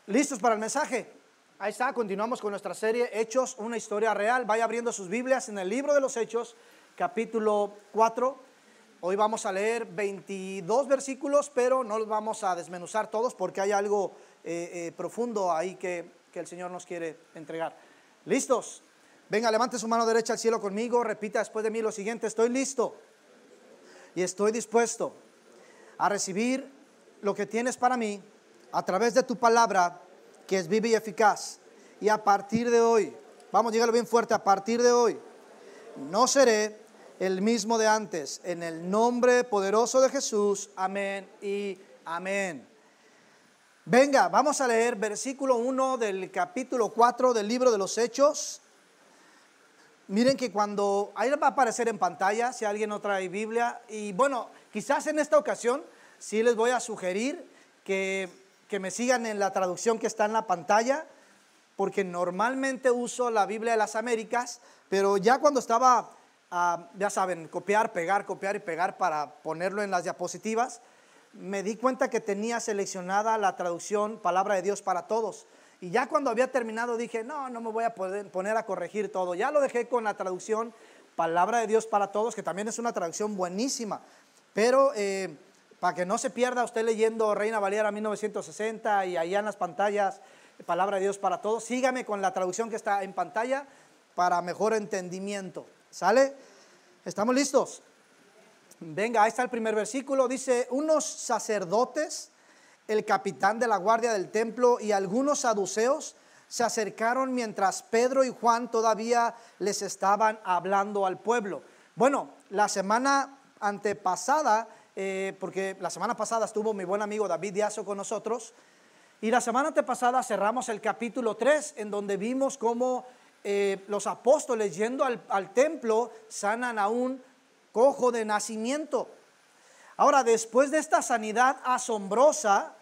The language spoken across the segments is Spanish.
¿Listos para el mensaje? Ahí está, continuamos con nuestra serie Hechos, una historia real. Vaya abriendo sus Biblias en el libro de los Hechos, capítulo 4. Hoy vamos a leer 22 versículos, pero no los vamos a desmenuzar todos porque hay algo profundo ahí que el Señor nos quiere entregar. ¿Listos? Venga, levante su mano derecha al cielo conmigo, repita después de mí lo siguiente: estoy listo y estoy dispuesto a recibir lo que tienes para mí a través de tu palabra, que es viva y eficaz. Y a partir de hoy, vamos, dígalo bien fuerte: a partir de hoy no seré el mismo de antes. En el nombre poderoso de Jesús, amén y amén. Venga, vamos a leer versículo 1 del capítulo 4 del libro de los Hechos. Miren que cuando, ahí va a aparecer en pantalla si alguien no trae Biblia. Y bueno, quizás en esta ocasión sí les voy a sugerir que me sigan en la traducción que está en la pantalla, porque normalmente uso la Biblia de las Américas, pero ya cuando estaba, ya saben, copiar y pegar para ponerlo en las diapositivas, me di cuenta que tenía seleccionada la traducción Palabra de Dios para Todos. Y ya cuando había terminado dije, no me voy a poner a corregir todo. Ya lo dejé con la traducción Palabra de Dios para Todos, que también es una traducción buenísima. Pero para que no se pierda usted leyendo Reina Valera 1960 y allá en las pantallas Palabra de Dios para Todos, sígame con la traducción que está en pantalla para mejor entendimiento. ¿Sale? ¿Estamos listos? Venga, ahí está el primer versículo. Dice: unos sacerdotes, el capitán de la guardia del templo y algunos saduceos se acercaron mientras Pedro y Juan todavía les estaban hablando al pueblo. Bueno, la semana antepasada, porque la semana pasada estuvo mi buen amigo David Diazo con nosotros, y la semana antepasada cerramos el capítulo 3, en donde vimos cómo los apóstoles, yendo al templo, sanan a un cojo de nacimiento. Ahora, después de esta sanidad asombrosa,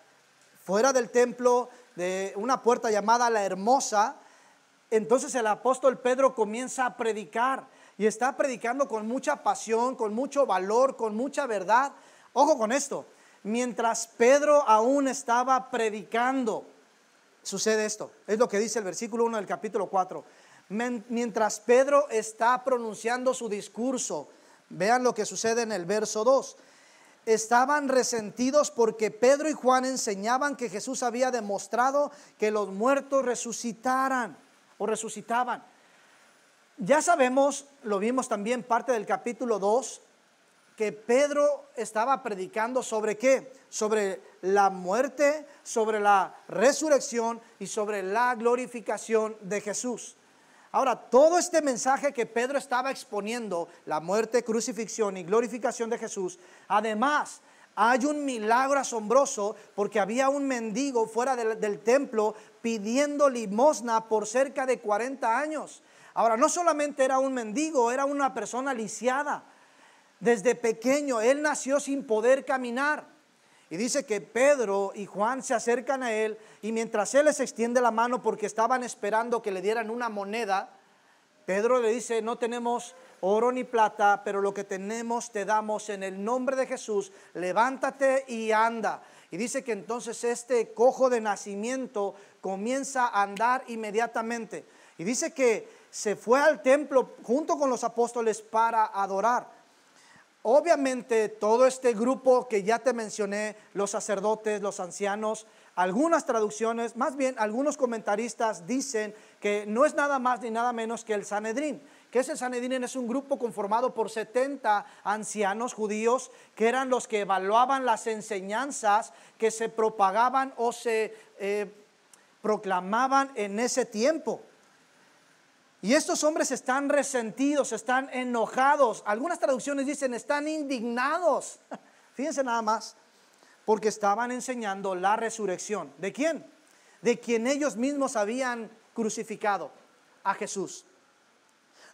fuera del templo, de una puerta llamada La Hermosa, entonces el apóstol Pedro comienza a predicar, y está predicando con mucha pasión, con mucho valor, con mucha verdad. Ojo con esto: mientras Pedro aún estaba predicando, sucede esto. Es lo que dice el versículo 1 del capítulo 4. Mientras Pedro está pronunciando su discurso, vean lo que sucede en el verso 2. Estaban resentidos porque Pedro y Juan enseñaban que Jesús había demostrado que los muertos resucitaban. Ya sabemos, lo vimos también parte del capítulo 2, que Pedro estaba predicando sobre ¿qué? Sobre la muerte, sobre la resurrección y sobre la glorificación de Jesús. Ahora, todo este mensaje que Pedro estaba exponiendo, la muerte, crucifixión y glorificación de Jesús, además hay un milagro asombroso, porque había un mendigo fuera del templo pidiendo limosna por cerca de 40 años. Ahora, no solamente era un mendigo, era una persona lisiada. Desde pequeño él nació sin poder caminar. Y dice que Pedro y Juan se acercan a él, y mientras él les extiende la mano porque estaban esperando que le dieran una moneda, Pedro le dice: no tenemos oro ni plata, pero lo que tenemos te damos. En el nombre de Jesús, levántate y anda. Y dice que entonces este cojo de nacimiento comienza a andar inmediatamente. Y dice que se fue al templo junto con los apóstoles para adorar. Obviamente todo este grupo que ya te mencioné, los sacerdotes, los ancianos, algunas traducciones, más bien algunos comentaristas dicen que no es nada más ni nada menos que el Sanedrín. Que ese Sanedrín es un grupo conformado por 70 ancianos judíos, que eran los que evaluaban las enseñanzas que se propagaban o se proclamaban en ese tiempo. Y estos hombres están resentidos, están enojados. Algunas traducciones dicen están indignados. Fíjense nada más, porque estaban enseñando la resurrección. ¿De quién? De quien ellos mismos habían crucificado, a Jesús.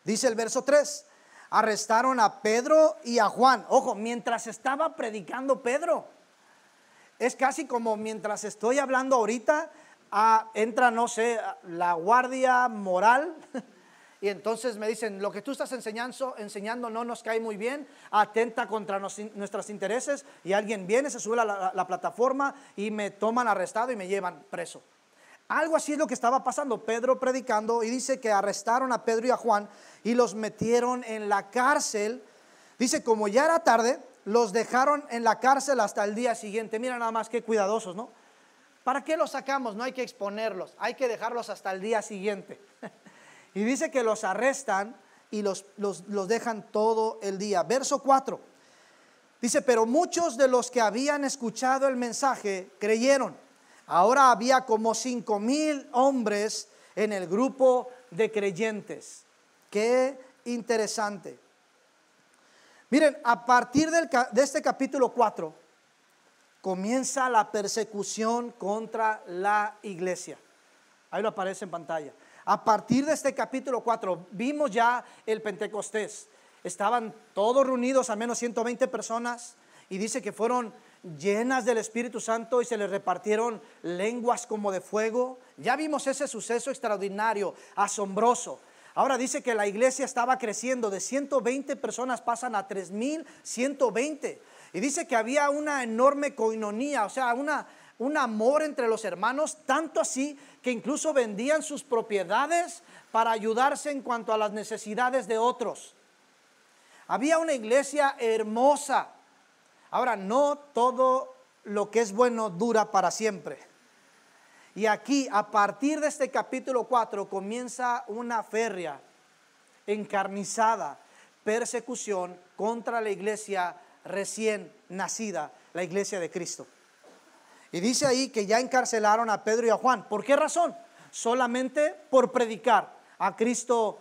Dice el verso 3: arrestaron a Pedro y a Juan. Ojo, mientras estaba predicando Pedro. Es casi como mientras estoy hablando ahorita, entra, no sé, la guardia moral. Y entonces me dicen: lo que tú estás enseñando no nos cae muy bien, atenta contra nuestros intereses. Y alguien viene, se sube a la plataforma y me toman arrestado y me llevan preso. Algo así es lo que estaba pasando. Pedro predicando, y dice que arrestaron a Pedro y a Juan y los metieron en la cárcel. Dice, como ya era tarde, los dejaron en la cárcel hasta el día siguiente. Mira nada más qué cuidadosos, ¿no? ¿Para qué los sacamos? No hay que exponerlos, hay que dejarlos hasta el día siguiente. Y dice que los arrestan y los dejan todo el día. Verso 4. Dice, pero muchos de los que habían escuchado el mensaje creyeron. Ahora había como 5,000 hombres en el grupo de creyentes. Qué interesante. Miren, a partir de este capítulo 4 comienza la persecución contra la iglesia. Ahí lo aparece en pantalla. A partir de este capítulo 4 vimos ya el Pentecostés. Estaban todos reunidos, al menos 120 personas, y dice que fueron llenas del Espíritu Santo y se les repartieron lenguas como de fuego. Ya vimos ese suceso extraordinario, asombroso. Ahora dice que la iglesia estaba creciendo, de 120 personas pasan a 3,120. Y dice que había una enorme coinonía, o sea, un amor entre los hermanos, tanto así que incluso vendían sus propiedades para ayudarse en cuanto a las necesidades de otros. Había una iglesia hermosa. Ahora, no todo lo que es bueno dura para siempre. Y aquí, a partir de este capítulo 4, comienza una férrea, encarnizada persecución contra la iglesia recién nacida, la iglesia de Cristo. Y dice ahí que ya encarcelaron a Pedro y a Juan. ¿Por qué razón? Solamente por predicar a Cristo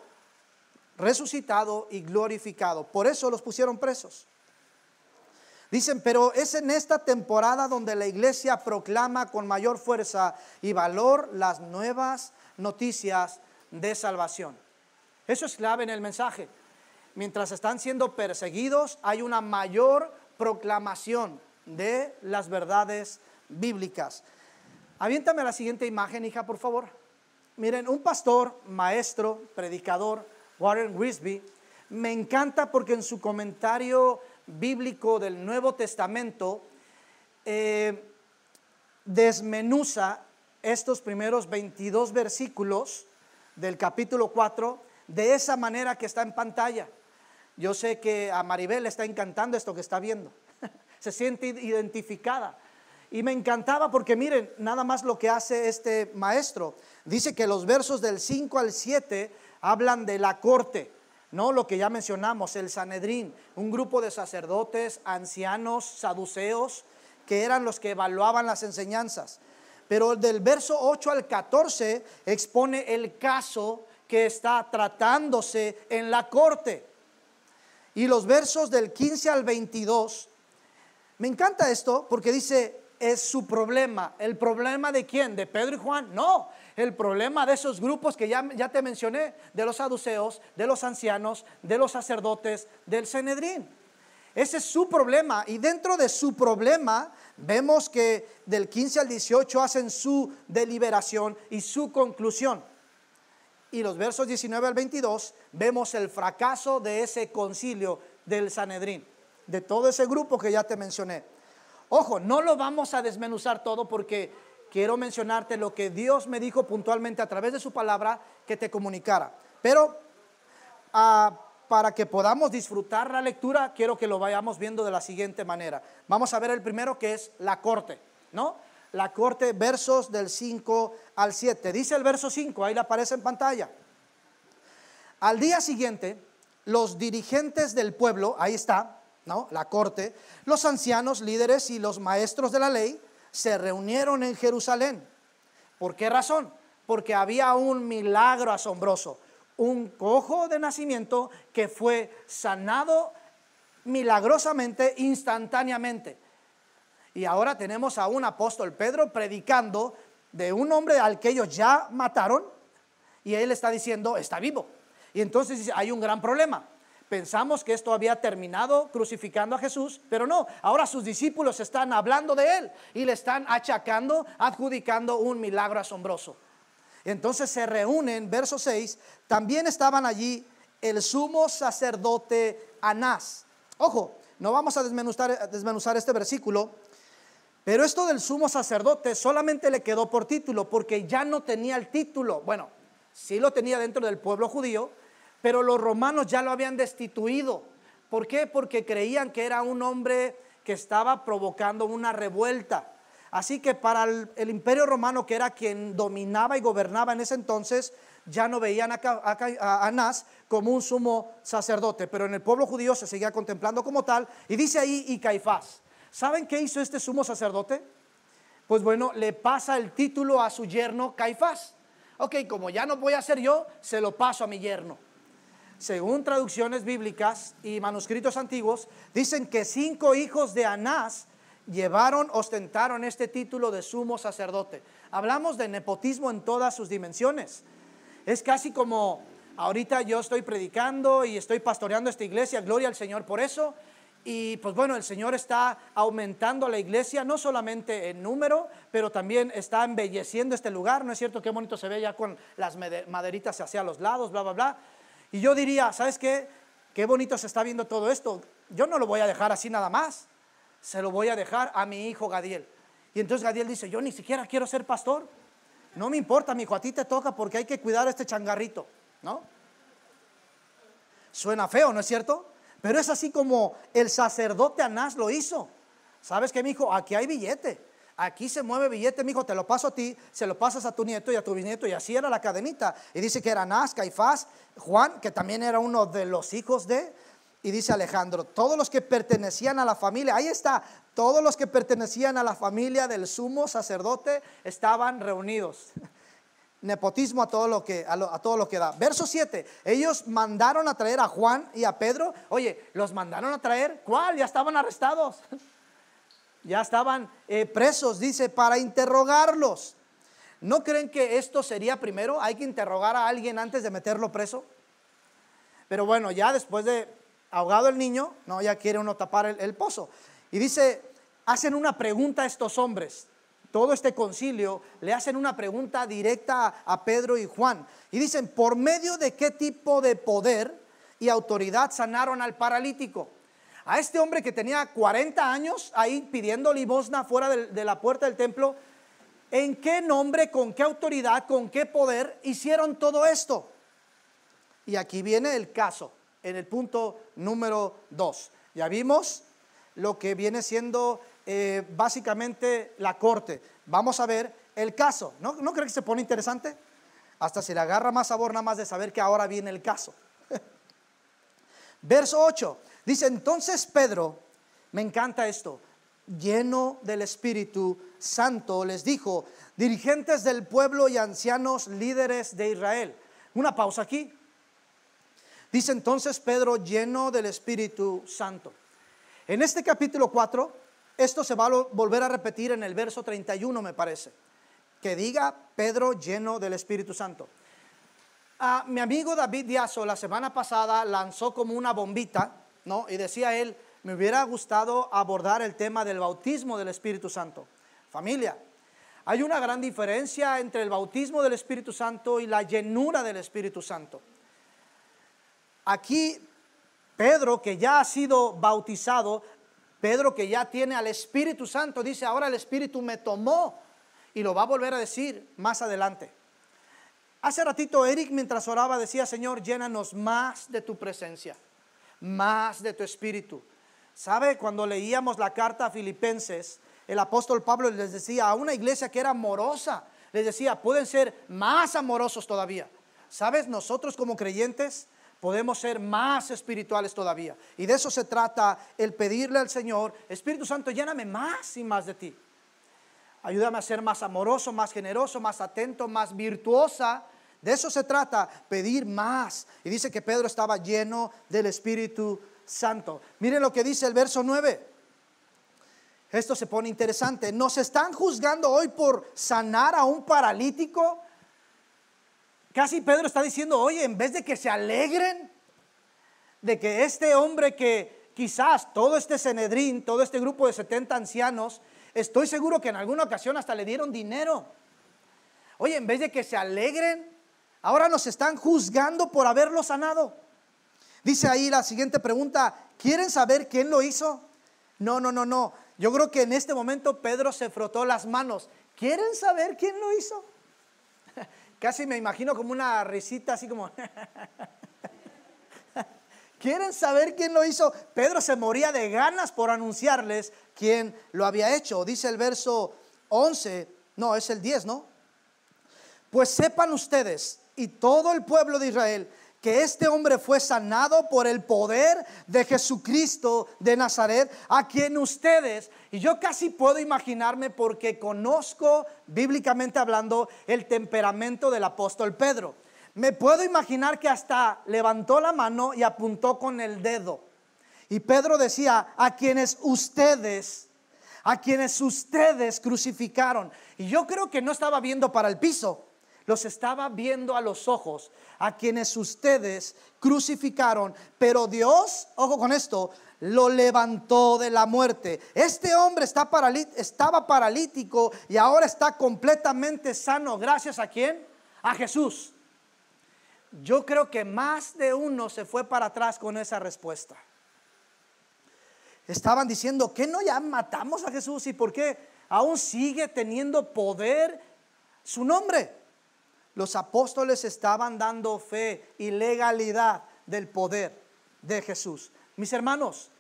resucitado y glorificado. Por eso los pusieron presos. Dicen, pero es en esta temporada donde la iglesia proclama con mayor fuerza y valor las nuevas noticias de salvación. Eso es clave en el mensaje. Mientras están siendo perseguidos, hay una mayor proclamación de las verdades bíblicas. Aviéntame la siguiente imagen, hija, por favor. Miren, un pastor, maestro, predicador, Warren Wiersbe, me encanta porque en su comentario bíblico del Nuevo Testamento desmenuza estos primeros 22 versículos del capítulo 4 de esa manera que está en pantalla. Yo sé que a Maribel le está encantando esto que está viendo. Se siente identificada. Y me encantaba porque miren, nada más lo que hace este maestro. Dice que los versos del 5 al 7 hablan de la corte, ¿no? Lo que ya mencionamos, el Sanedrín, un grupo de sacerdotes, ancianos, saduceos, que eran los que evaluaban las enseñanzas. Pero del verso 8 al 14 expone el caso que está tratándose en la corte. Y los versos del 15 al 22, me encanta esto porque dice, es su problema. ¿El problema de quién? ¿De Pedro y Juan? No, el problema de esos grupos que ya te mencioné, de los saduceos, de los ancianos, de los sacerdotes, del Sanedrín. Ese es su problema, y dentro de su problema vemos que del 15 al 18 hacen su deliberación y su conclusión. Y los versos 19 al 22 vemos el fracaso de ese concilio del Sanedrín, de todo ese grupo que ya te mencioné. Ojo, no lo vamos a desmenuzar todo porque quiero mencionarte lo que Dios me dijo puntualmente a través de su palabra que te comunicara. Pero para que podamos disfrutar la lectura, quiero que lo vayamos viendo de la siguiente manera. Vamos a ver el primero, que es la corte, ¿no? La corte, versos del 5 al 7. Dice el verso 5, ahí le aparece en pantalla. Al día siguiente, los dirigentes del pueblo, ahí está, ¿no? La corte, los ancianos, líderes y los maestros de la ley se reunieron en Jerusalén. ¿Por qué razón? Porque había un milagro asombroso, un cojo de nacimiento que fue sanado milagrosamente, instantáneamente. Y ahora tenemos a un apóstol, Pedro, predicando de un hombre al que ellos ya mataron, y él está diciendo, está vivo. Y entonces dice, hay un gran problema. Pensamos que esto había terminado crucificando a Jesús, pero no, ahora sus discípulos están hablando de él y le están achacando, adjudicando un milagro asombroso. Entonces se reúnen, verso 6, también estaban allí el sumo sacerdote Anás. Ojo, no vamos a desmenuzar este versículo, Pero esto del sumo sacerdote solamente le quedó por título, porque ya no tenía el título. Bueno, sí lo tenía dentro del pueblo judío, pero los romanos ya lo habían destituido. ¿Por qué? Porque creían que era un hombre que estaba provocando una revuelta. Así que para el imperio romano, que era quien dominaba y gobernaba en ese entonces, ya no veían a Anás como un sumo sacerdote, pero en el pueblo judío se seguía contemplando como tal. Y dice ahí, y Caifás. ¿Saben qué hizo este sumo sacerdote? Pues bueno, le pasa el título a su yerno Caifás. Ok, como ya no voy a ser yo, se lo paso a mi yerno. Según traducciones bíblicas y manuscritos antiguos, dicen que 5 hijos de Anás ostentaron este título de sumo sacerdote. Hablamos de nepotismo en todas sus dimensiones. Es casi como ahorita yo estoy predicando y estoy pastoreando esta iglesia, gloria al Señor por eso. Y pues bueno, el Señor está aumentando la iglesia, no solamente en número, pero también está embelleciendo este lugar. ¿No es cierto? Qué bonito se ve ya con las maderitas hacia los lados, bla, bla, bla. Y yo diría, ¿sabes qué? Qué bonito se está viendo todo esto. Yo no lo voy a dejar así nada más. Se lo voy a dejar a mi hijo Gadiel. Y entonces Gadiel dice, yo ni siquiera quiero ser pastor. No me importa, mi hijo, a ti te toca porque hay que cuidar a este changarrito, ¿no? Suena feo, ¿no es cierto? Pero es así como el sacerdote Anás lo hizo. ¿Sabes qué, mi hijo? Aquí hay billete. Aquí se mueve billete, mi hijo, te lo paso a ti, se lo pasas a tu nieto y a tu bisnieto. Y así era la cadenita. Y dice que era Anás, Caifás, Juan, que también era uno de los hijos de... Y dice Alejandro, todos los que pertenecían a la familia, ahí está, todos los que pertenecían a la familia del sumo sacerdote estaban reunidos. Nepotismo a todo lo que da. Verso 7, ellos mandaron a traer a Juan y a Pedro. Oye, los mandaron a traer, ¿cuál? Ya estaban arrestados. Ya estaban presos, dice, para interrogarlos. ¿No creen que esto sería primero? Hay que interrogar a alguien antes de meterlo preso. Pero bueno, ya después de ahogado el niño, no, ya quiere uno tapar el pozo. Y dice, hacen una pregunta a estos hombres. Todo este concilio le hacen una pregunta directa a Pedro y Juan. Y dicen, ¿por medio de qué tipo de poder y autoridad sanaron al paralítico? A este hombre que tenía 40 años ahí pidiendo limosna fuera de la puerta del templo, ¿en qué nombre, con qué autoridad, con qué poder hicieron todo esto? Y aquí viene el caso, en el punto número 2. Ya vimos lo que viene siendo básicamente la corte. Vamos a ver el caso. ¿No cree que se pone interesante? Hasta se le agarra más sabor nada más de saber que ahora viene el caso. Verso 8 dice, entonces Pedro, me encanta esto, lleno del Espíritu Santo, les dijo, dirigentes del pueblo y ancianos líderes de Israel. Una pausa aquí. Dice entonces Pedro, lleno del Espíritu Santo. En este capítulo 4, esto se va a volver a repetir en el verso 31, me parece. Que diga Pedro lleno del Espíritu Santo. Mi amigo David Diazo la semana pasada lanzó como una bombita, ¿no? Y decía él, me hubiera gustado abordar el tema del bautismo del Espíritu Santo. Familia, hay una gran diferencia entre el bautismo del Espíritu Santo y la llenura del Espíritu Santo. Aquí Pedro, que ya ha sido bautizado, Pedro que ya tiene al Espíritu Santo, dice, ahora el Espíritu me tomó, y lo va a volver a decir más adelante. Hace ratito Eric, mientras oraba, decía, Señor, llénanos más de tu presencia, más de tu Espíritu. ¿Sabe? Cuando leíamos la carta a Filipenses, el apóstol Pablo les decía a una iglesia que era amorosa, les decía, pueden ser más amorosos todavía. ¿Sabes? Nosotros como creyentes podemos ser más espirituales todavía. Y de eso se trata el pedirle al Señor, Espíritu Santo, lléname más y más de ti. Ayúdame a ser más amoroso, más generoso, más atento, más virtuosa. De eso se trata, pedir más. Y dice que Pedro estaba lleno del Espíritu Santo. Miren lo que dice el verso 9. Esto se pone interesante. ¿Nos están juzgando hoy por sanar a un paralítico? Casi Pedro está diciendo, oye, en vez de que se alegren de que este hombre que quizás todo este Sanedrín, todo este grupo de 70 ancianos, estoy seguro que en alguna ocasión hasta le dieron dinero. Oye, en vez de que se alegren, ahora nos están juzgando por haberlo sanado. Dice ahí la siguiente pregunta, ¿quieren saber quién lo hizo? No. Yo creo que en este momento Pedro se frotó las manos. ¿Quieren saber quién lo hizo? Casi me imagino como una risita así como... ¿Quieren saber quién lo hizo? Pedro se moría de ganas por anunciarles quién lo había hecho. Dice el verso 11, no, es el 10, ¿no? Pues sepan ustedes y todo el pueblo de Israel que este hombre fue sanado por el poder de Jesucristo de Nazaret, a quien ustedes, y yo casi puedo imaginarme porque conozco bíblicamente hablando el temperamento del apóstol Pedro. Me puedo imaginar que hasta levantó la mano y apuntó con el dedo. Y Pedro decía, a quienes ustedes crucificaron. Y yo creo que no estaba viendo para el piso, los estaba viendo a los ojos, a quienes ustedes crucificaron. Pero Dios, ojo con esto, lo levantó de la muerte. Este hombre estaba paralítico y ahora está completamente sano. ¿Gracias a quién? A Jesús. Yo creo que más de uno se fue para atrás con esa respuesta. Estaban diciendo, ¿qué no ya matamos a Jesús? ¿Y por qué aún sigue teniendo poder su nombre? Los apóstoles estaban dando fe y legalidad del poder de Jesús. Mis hermanos,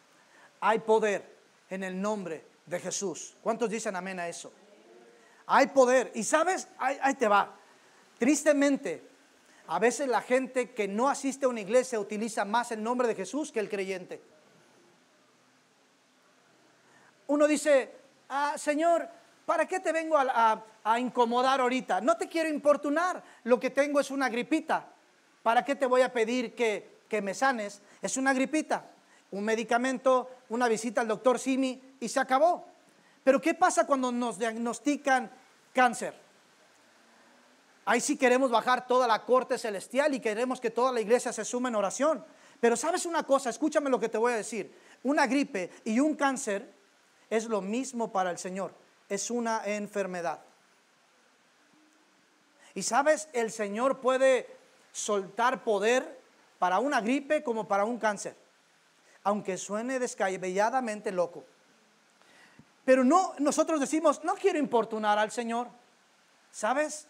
hay poder en el nombre de Jesús. ¿Cuántos dicen amén a eso? Hay poder. Y sabes, ahí te va. Tristemente, a veces la gente que no asiste a una iglesia utiliza más el nombre de Jesús que el creyente. Uno dice, Señor, ¿para qué te vengo a incomodar ahorita? No te quiero importunar, lo que tengo es una gripita. ¿Para qué te voy a pedir que me sanes? Es una gripita, un medicamento, una visita al doctor Simi y se acabó. Pero ¿qué pasa cuando nos diagnostican cáncer? Ahí sí queremos bajar toda la corte celestial y queremos que toda la iglesia se sume en oración. Pero ¿sabes una cosa? Escúchame lo que te voy a decir. Una gripe y un cáncer es lo mismo para el Señor. Es una enfermedad. Y sabes, el Señor puede soltar poder para una gripe como para un cáncer, aunque suene descabelladamente loco. Pero no, nosotros decimos, no quiero importunar al Señor. ¿Sabes?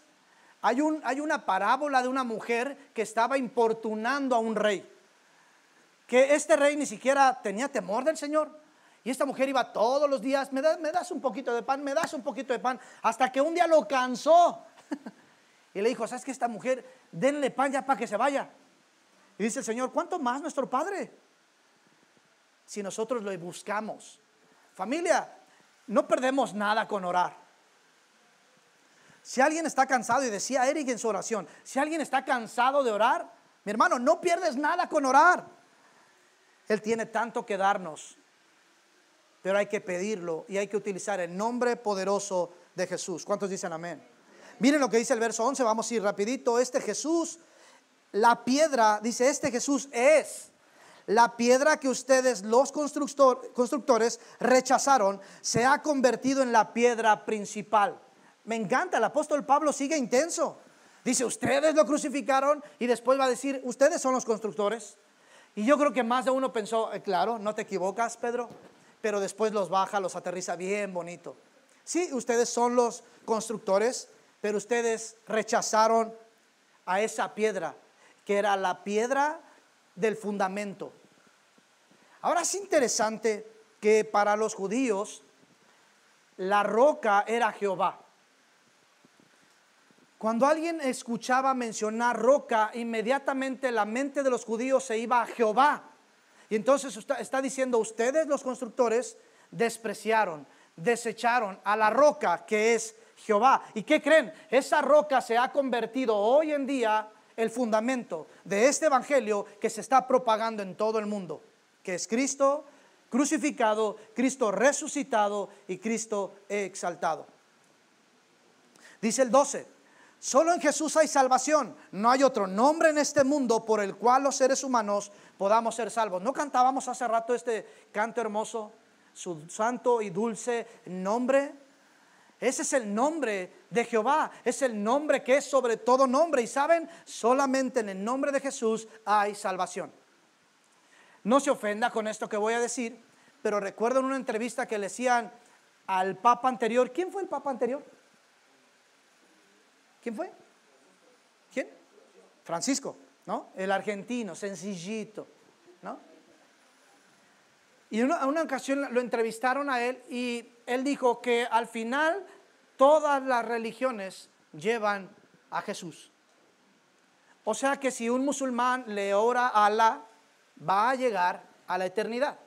Hay una parábola de una mujer que estaba importunando a un rey, que este rey ni siquiera tenía temor del Señor. Y esta mujer iba todos los días, me das un poquito de pan, me das un poquito de pan, hasta que un día lo cansó. Y le dijo, ¿sabes qué? Esta mujer, denle pan ya para que se vaya. Y dice el Señor, ¿cuánto más nuestro Padre? Si nosotros lo buscamos. Familia, no perdemos nada con orar. Si alguien está cansado, y decía Eric en su oración, si alguien está cansado de orar, mi hermano, no pierdes nada con orar. Él tiene tanto que darnos, pero hay que pedirlo y hay que utilizar el nombre poderoso de Jesús. ¿Cuántos dicen amén? Miren lo que dice el verso 11, vamos a ir rapidito. Este Jesús, la piedra, dice, este Jesús es la piedra que ustedes los constructores rechazaron, se ha convertido en la piedra principal. Me encanta, el apóstol Pablo sigue intenso. Dice, ustedes lo crucificaron, y después va a decir, ustedes son los constructores. Y yo creo que más de uno pensó, claro, no te equivocas, Pedro. Pero después los baja, los aterriza bien bonito. Sí, ustedes son los constructores, pero ustedes rechazaron a esa piedra, que era la piedra del fundamento. Ahora es interesante que para los judíos la roca era Jehová. Cuando alguien escuchaba mencionar roca, inmediatamente la mente de los judíos se iba a Jehová. Y entonces está diciendo, ustedes los constructores despreciaron, desecharon a la roca que es Jehová. ¿Y qué creen? Esa roca se ha convertido hoy en día el fundamento de este evangelio que se está propagando en todo el mundo, que es Cristo crucificado, Cristo resucitado y Cristo exaltado. Dice el 12, solo en Jesús hay salvación, no hay otro nombre en este mundo por el cual los seres humanos podamos ser salvos. ¿No cantábamos hace rato este canto hermoso? Su santo y dulce nombre. Ese es el nombre de Jehová, es el nombre que es sobre todo nombre. Y saben, solamente en el nombre de Jesús hay salvación. No se ofenda con esto que voy a decir, pero recuerdo en una entrevista que le decían, al papa anterior. ¿Quién fue el papa anterior? ¿Quién fue? ¿Quién? Francisco, ¿no? El argentino, sencillito, ¿no? Y en una ocasión lo entrevistaron a él y él dijo que al final todas las religiones llevan a Jesús. O sea que si un musulmán le ora a Alá, va a llegar a la eternidad.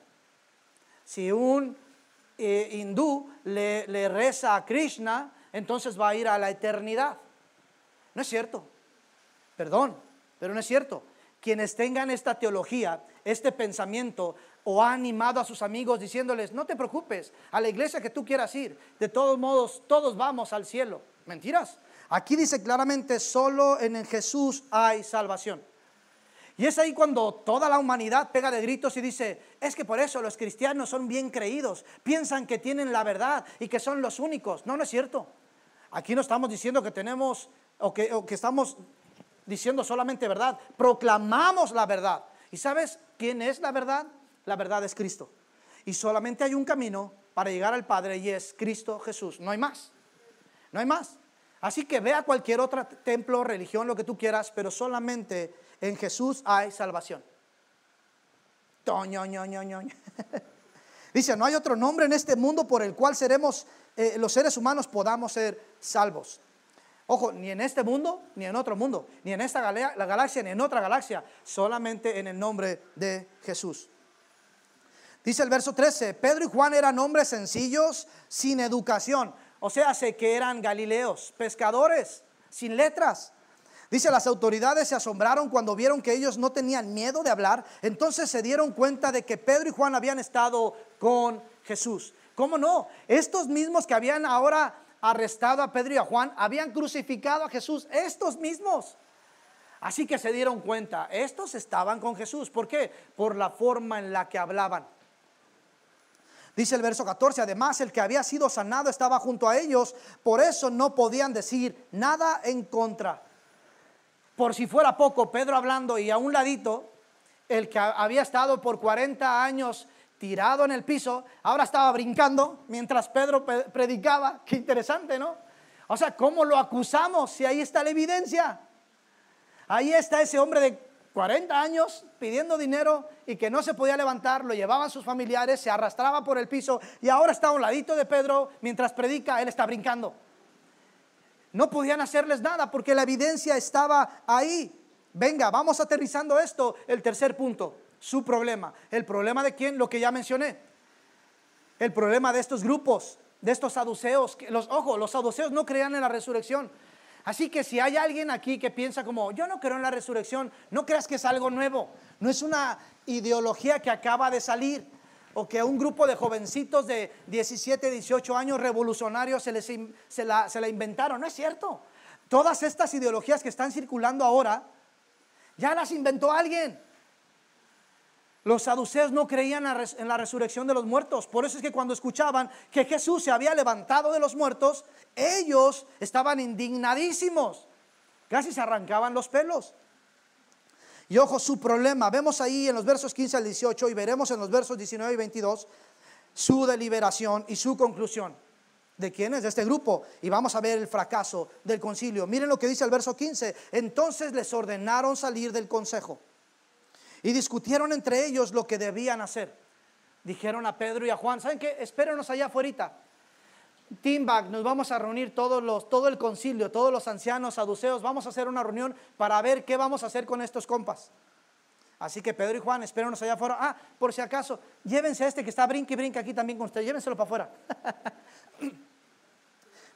Si un hindú le reza a Krishna, entonces va a ir a la eternidad. No es cierto. Perdón, pero no es cierto. Quienes tengan esta teología, este pensamiento, o ha animado a sus amigos diciéndoles: no te preocupes, a la iglesia que tú quieras ir, de todos modos todos vamos al cielo. Mentiras. Aquí dice claramente: solo en Jesús hay salvación. Y es ahí cuando toda la humanidad pega de gritos y dice: es que por eso los cristianos son bien creídos, piensan que tienen la verdad y que son los únicos. No, no es cierto. Aquí no estamos diciendo que tenemos o que estamos diciendo solamente verdad, proclamamos la verdad. ¿Y sabes quién es la verdad? La verdad es Cristo. Y solamente hay un camino para llegar al Padre, y es Cristo Jesús. No hay más. No hay más. Así que ve a cualquier otro templo, religión, lo que tú quieras, pero solamente en Jesús hay salvación. Dice: no hay otro nombre en este mundo por el cual los seres humanos podamos ser salvos. Ojo, ni en este mundo, ni en otro mundo, ni en esta la galaxia, ni en otra galaxia, solamente en el nombre de Jesús. Dice el verso 13: Pedro y Juan eran hombres sencillos, sin educación. O sea, sé que eran galileos, pescadores, sin letras. Dice: las autoridades se asombraron cuando vieron que ellos no tenían miedo de hablar. Entonces se dieron cuenta de que Pedro y Juan habían estado con Jesús. ¿Cómo no? Estos mismos que habían ahora arrestado a Pedro y a Juan habían crucificado a Jesús. Estos mismos. Así que se dieron cuenta, estos estaban con Jesús. ¿Por qué? Por la forma en la que hablaban. Dice el verso 14: además el que había sido sanado estaba junto a ellos, por eso no podían decir nada en contra. Por si fuera poco, Pedro hablando, y a un ladito el que había estado por 40 años tirado en el piso, ahora estaba brincando mientras Pedro predicaba. Qué interesante, ¿no? O sea, ¿cómo lo acusamos si ahí está la evidencia? Ahí está ese hombre de 40 años pidiendo dinero y que no se podía levantar, lo llevaban sus familiares, se arrastraba por el piso, y ahora está a un ladito de Pedro mientras predica, él está brincando. No podían hacerles nada porque la evidencia estaba ahí. Venga, vamos aterrizando esto. El tercer punto, su problema. ¿El problema de quién? Lo que ya mencioné. El problema de estos grupos, de estos saduceos. Los saduceos no creían en la resurrección. Así que si hay alguien aquí que piensa como: yo no creo en la resurrección, no creas que es algo nuevo. No es una ideología que acaba de salir, o que a un grupo de jovencitos de 17, 18 años revolucionarios se la inventaron. No es cierto. Todas estas ideologías que están circulando ahora ya las inventó alguien. Los saduceos no creían en la resurrección de los muertos. Por eso es que cuando escuchaban que Jesús se había levantado de los muertos, ellos estaban indignadísimos. Casi se arrancaban los pelos. Y ojo, su problema. Vemos ahí en los versos 15 al 18, y veremos en los versos 19 y 22 su deliberación y su conclusión. ¿De quién es? De este grupo. Y vamos a ver el fracaso del concilio. Miren lo que dice el verso 15. Entonces les ordenaron salir del consejo y discutieron entre ellos lo que debían hacer. Dijeron a Pedro y a Juan: ¿saben qué? Espérenos allá afuera. Teamback, nos vamos a reunir todo el concilio, todos los ancianos saduceos. Vamos a hacer una reunión para ver qué vamos a hacer con estos compas. Así que Pedro y Juan, espérenos allá afuera. Por si acaso, llévense a este que está brinca y brinca aquí también con ustedes. Llévenselo para afuera.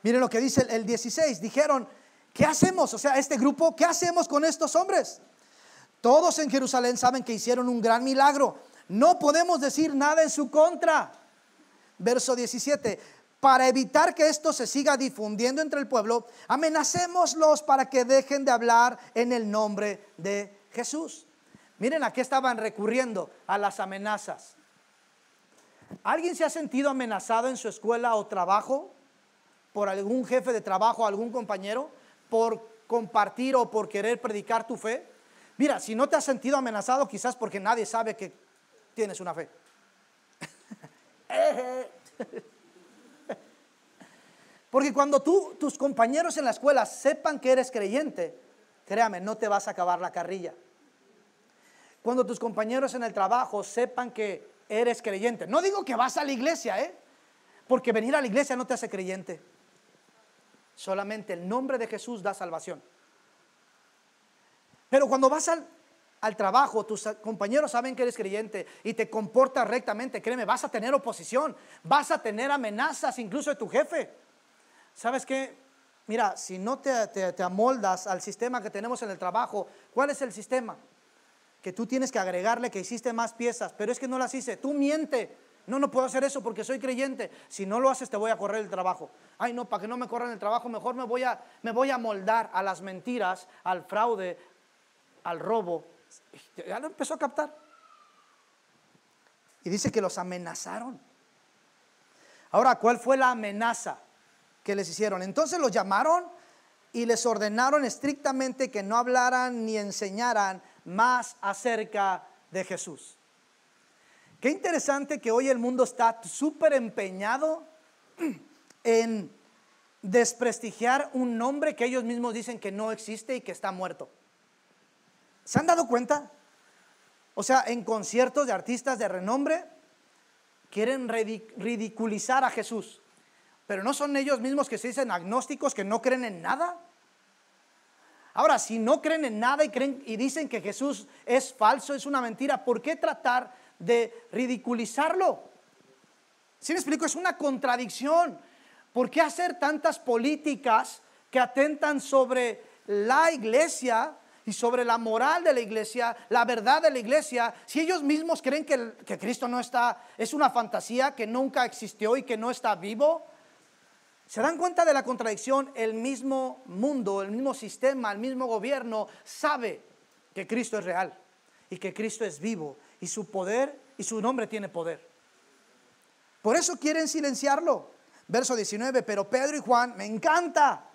Miren lo que dice el 16. Dijeron: ¿qué hacemos? O sea, este grupo, ¿qué hacemos con estos hombres? Todos en Jerusalén saben que hicieron un gran milagro. No podemos decir nada en su contra. Verso 17: para evitar que esto se siga difundiendo entre el pueblo, amenacémoslos para que dejen de hablar en el nombre de Jesús. Miren a qué estaban recurriendo: a las amenazas. ¿Alguien se ha sentido amenazado en su escuela o trabajo por algún jefe de trabajo, algún compañero, por compartir o por querer predicar tu fe? Mira, si no te has sentido amenazado, quizás porque nadie sabe que tienes una fe. Porque cuando tus compañeros en la escuela sepan que eres creyente, créame, no te vas a acabar la carrilla. Cuando tus compañeros en el trabajo sepan que eres creyente, no digo que vas a la iglesia, porque venir a la iglesia no te hace creyente. Solamente el nombre de Jesús da salvación. Pero cuando vas al trabajo, tus compañeros saben que eres creyente y te comportas rectamente, créeme, vas a tener oposición, vas a tener amenazas incluso de tu jefe. ¿Sabes qué? Mira, si no te amoldas al sistema que tenemos en el trabajo, ¿cuál es el sistema? Que tú tienes que agregarle que hiciste más piezas, pero es que no las hice, tú miente. No puedo hacer eso porque soy creyente. Si no lo haces te voy a correr el trabajo. Ay no, para que no me corran el trabajo, mejor me voy a moldar a las mentiras, al fraude, al robo. Ya lo empezó a captar. Y dice que los amenazaron. Ahora, ¿cuál fue la amenaza que les hicieron? Entonces los llamaron y les ordenaron estrictamente que no hablaran ni enseñaran más acerca de Jesús. Qué interesante que hoy el mundo está súper empeñado en desprestigiar un nombre que ellos mismos dicen que no existe y que está muerto. ¿Se han dado cuenta? O sea, en conciertos de artistas de renombre quieren ridiculizar a Jesús, pero no son ellos mismos que se dicen agnósticos, que no creen en nada. Ahora, si no creen en nada y dicen que Jesús es falso, es una mentira, ¿por qué tratar de ridiculizarlo? ¿Sí me explico? Es una contradicción. ¿Por qué hacer tantas políticas que atentan sobre la iglesia y sobre la moral de la iglesia, la verdad de la iglesia, si ellos mismos creen que Cristo no está, es una fantasía, que nunca existió y que no está vivo? ¿Se dan cuenta de la contradicción? El mismo mundo, el mismo sistema, el mismo gobierno sabe que Cristo es real y que Cristo es vivo y su poder y su nombre tiene poder. Por eso quieren silenciarlo. Verso 19, pero Pedro y Juan, me encanta,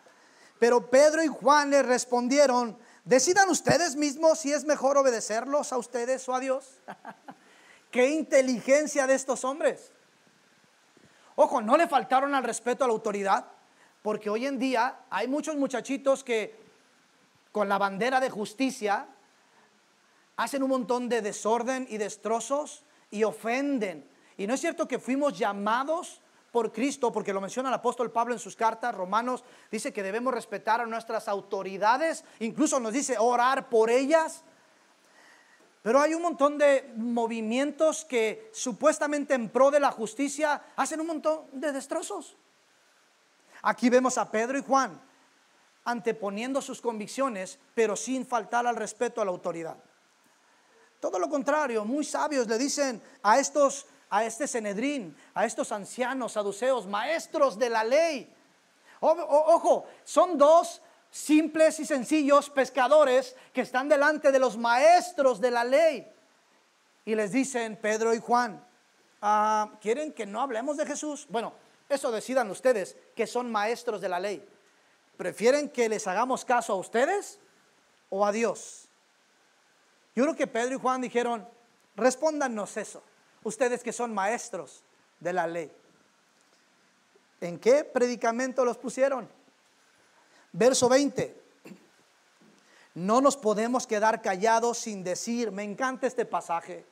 pero Pedro y Juan le respondieron: decidan ustedes mismos si es mejor obedecerlos a ustedes o a Dios. Qué inteligencia de estos hombres. Ojo, no le faltaron al respeto a la autoridad, porque hoy en día hay muchos muchachitos que con la bandera de justicia hacen un montón de desorden y destrozos y ofenden. Y no es cierto que fuimos llamados por Cristo, porque lo menciona el apóstol Pablo en sus cartas. Romanos dice que debemos respetar a nuestras autoridades, incluso nos dice orar por ellas. Pero hay un montón de movimientos que supuestamente en pro de la justicia hacen un montón de destrozos. Aquí vemos a Pedro y Juan anteponiendo sus convicciones, pero sin faltar al respeto a la autoridad. Todo lo contrario, muy sabios le dicen a este Sanedrín, a estos ancianos, saduceos, maestros de la ley. Ojo, son dos simples y sencillos pescadores que están delante de los maestros de la ley. Y les dicen, Pedro y Juan, ¿quieren que no hablemos de Jesús? Bueno, eso decidan ustedes, que son maestros de la ley. ¿Prefieren que les hagamos caso a ustedes o a Dios? Yo creo que Pedro y Juan dijeron, respóndanos eso, ustedes que son maestros de la ley. ¿En qué predicamento los pusieron? Verso 20. No nos podemos quedar callados sin decir, me encanta este pasaje,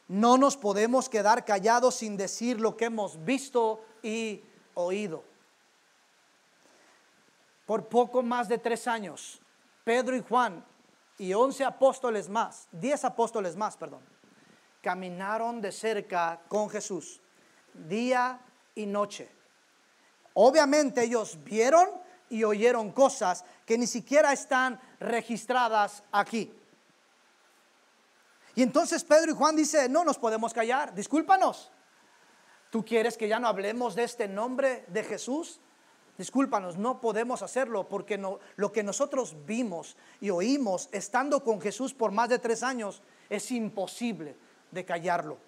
no nos podemos quedar callados sin decir lo que hemos visto y oído. Por poco más de 3 años, Pedro y Juan y 10 apóstoles más, caminaron de cerca con Jesús, día y noche. Obviamente ellos vieron y oyeron cosas que ni siquiera están registradas aquí. Y entonces Pedro y Juan dicen, no nos podemos callar, discúlpanos. ¿Tú quieres que ya no hablemos de este nombre de Jesús? Discúlpanos, no podemos hacerlo porque lo que nosotros vimos y oímos estando con Jesús por más de 3 años es imposible de callarlo.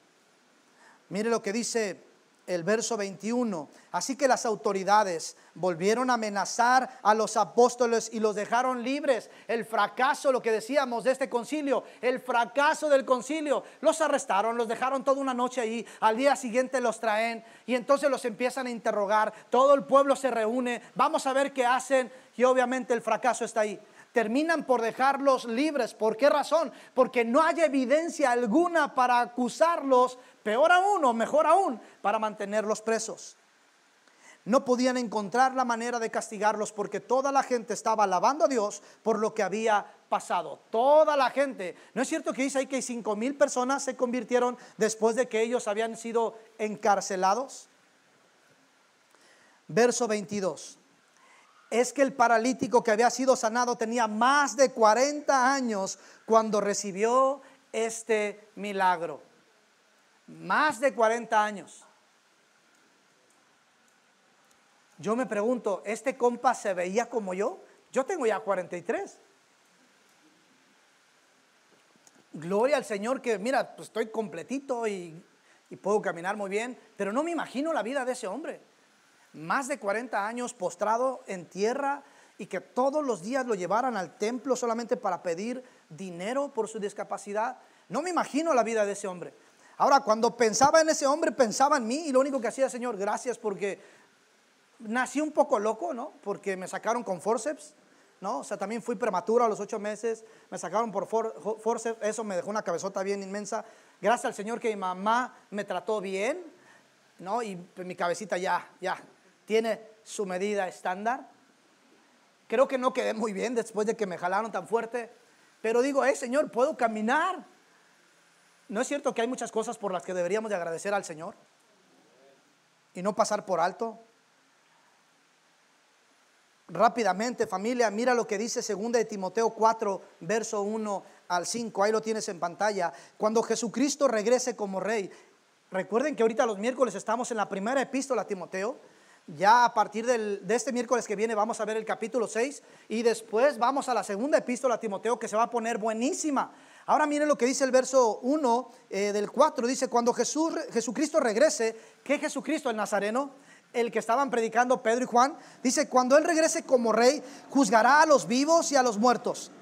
Mire lo que dice el verso 21. Así que las autoridades volvieron a amenazar a los apóstoles y los dejaron libres. El fracaso, lo que decíamos de este concilio, el fracaso del concilio. Los arrestaron, los dejaron toda una noche ahí. Al día siguiente los traen y entonces los empiezan a interrogar. Todo el pueblo se reúne. Vamos a ver qué hacen y obviamente el fracaso está ahí. Terminan por dejarlos libres. ¿Por qué razón? Porque no hay evidencia alguna para acusarlos, peor aún o mejor aún, para mantenerlos presos. No podían encontrar la manera de castigarlos porque toda la gente estaba alabando a Dios por lo que había pasado. Toda la gente. ¿No es cierto que dice ahí que 5,000 personas se convirtieron después de que ellos habían sido encarcelados? Verso 22. Es que el paralítico que había sido sanado tenía más de 40 años cuando recibió este milagro. Más de 40 años. Yo me pregunto, ¿este compa se veía como yo? Yo tengo ya 43. Gloria al Señor que mira, pues estoy completito y puedo caminar muy bien, pero no me imagino la vida de ese hombre. Más de 40 años postrado en tierra y que todos los días lo llevaran al templo solamente para pedir dinero por su discapacidad. No me imagino la vida de ese hombre. Ahora, cuando pensaba en ese hombre, pensaba en mí y lo único que hacía, Señor, gracias porque nací un poco loco, ¿no? Porque me sacaron con forceps, ¿no? O sea, también fui prematuro a los 8 meses, me sacaron por forceps, eso me dejó una cabezota bien inmensa. Gracias al Señor que mi mamá me trató bien, ¿no? Y mi cabecita ya tiene su medida estándar. Creo que no quedé muy bien después de que me jalaron tan fuerte, pero digo, Señor, puedo caminar. ¿No es cierto que hay muchas cosas por las que deberíamos de agradecer al Señor y no pasar por alto? Rápidamente, familia, mira lo que dice 2 de Timoteo 4, verso 1 al 5. Ahí lo tienes en pantalla. Cuando Jesucristo regrese como Rey. Recuerden que ahorita los miércoles estamos en la primera epístola a Timoteo. Ya a partir de este miércoles que viene vamos a ver el capítulo 6 y después vamos a la segunda epístola a Timoteo que se va a poner buenísima. Ahora miren lo que dice el verso 1 del 4. Dice, cuando Jesucristo regrese. ¿Qué Jesucristo? El Nazareno, el que estaban predicando Pedro y Juan. Dice, cuando Él regrese como Rey, juzgará a los vivos y a los muertos.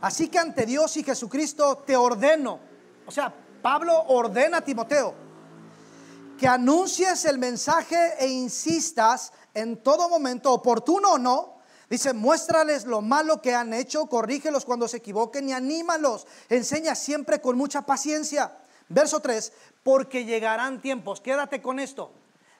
Así que ante Dios y Jesucristo te ordeno. O sea, Pablo ordena a Timoteo que anuncies el mensaje e insistas en todo momento, oportuno o no. Dice, muéstrales lo malo que han hecho, corrígelos cuando se equivoquen y anímalos. Enseña siempre con mucha paciencia. Verso 3, porque llegarán tiempos, quédate con esto.